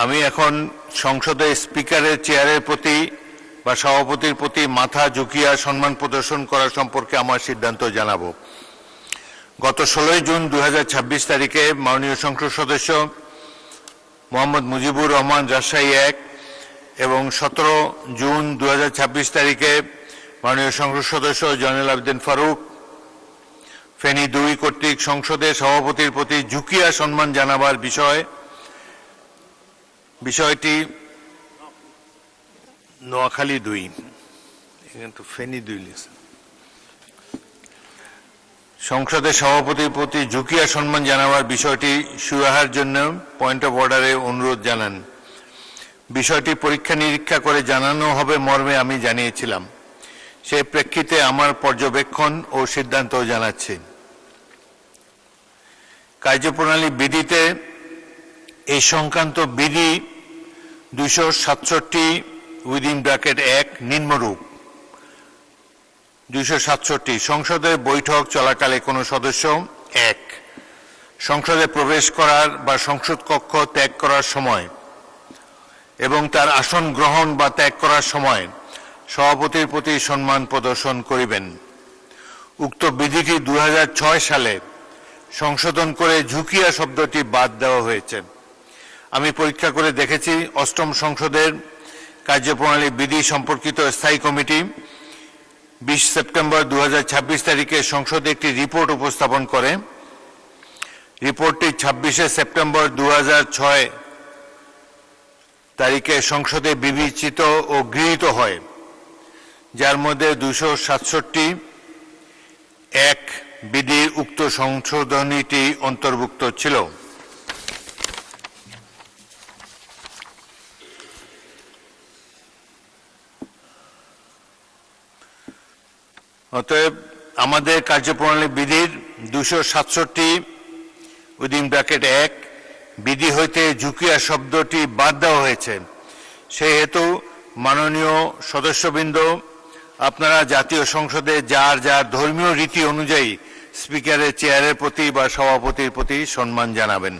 আমি এখন সংসদে স্পিকারের চেয়ারের প্রতি বা সভাপতির প্রতি মাথা ঝুঁকিয়ে সম্মান প্রদর্শন করা সম্পর্কে আমার সিদ্ধান্ত জানাবো। গত 16 জুন 2026 তারিখে মাননীয় সংসদ সদস্য মোহাম্মদ মুজিবুর রহমান রাজশাহী 1 এবং 17 জুন 2026 তারিখে মাননীয় সংসদ সদস্য জয়নুল আবেদিন ফারুক ফেনী 2 কর্তৃক সংসদের সভাপতির প্রতি ঝুঁকিয়ে সম্মান জানাবার বিষয়টি নোয়াখালী 2 কিন্তু ফেনী 2 সংসদের সভাপতির প্রতি ঝুঁকিয়ে সম্মান জানাবার বিষয়টি সুরাহার জন্য পয়েন্ট অফ অর্ডারে অনুরোধ জানান। বিষয়টি পরীক্ষা নিরীক্ষা করে জানানো হবে মর্মে আমি জানিয়েছিলাম। সেই প্রেক্ষিতে আমার পর্যবেক্ষণ ও সিদ্ধান্ত জানাচ্ছি। কার্যপ্রণালী বিধিতে এই সংক্রান্ত বিধি 267(1) নিম্নরূপ। 267 সংসদের বৈঠক চলাকালে কোনো সদস্য 1 সংসদে প্রবেশ করার বা সংসদ কক্ষ ত্যাগ করার সময় এবং তার আসন গ্রহণ বা ত্যাগ করার সময় সভাপতির প্রতি সম্মান প্রদর্শন করিবেন। উক্ত বিধিটি 2006 সালে সংশোধন করে ঝুঁকিয়া শব্দটি বাদ দেওয়া হয়েছে। আমি পরীক্ষা করে দেখেছি, 8ম সংসদের কার্যপ্রণালী বিধি সম্পর্কিত স্থায়ী কমিটি 20 সেপ্টেম্বর 2026 তারিখে সংসদে একটি রিপোর্ট উপস্থাপন করে। রিপোর্টটি 26 সেপ্টেম্বর 2006 তারিখে সংসদে বিবেচিত ও গৃহীত হয়, যার মধ্যে 267(1) বিধির উক্ত সংশোধনীটি অন্তর্ভুক্ত ছিল। অতএব আমাদের কার্যপ্রণালী বিধির 267(1) বিধি হইতে ঝুঁকিয়া শব্দটি বাদ দেওয়া হয়েছে। সেহেতু মাননীয় সদস্যবৃন্দ, আপনারা জাতীয় সংসদে যার যার ধর্মীয় রীতি অনুযায়ী স্পিকারের চেয়ারের প্রতি বা সভাপতির প্রতি সম্মান জানাবেন।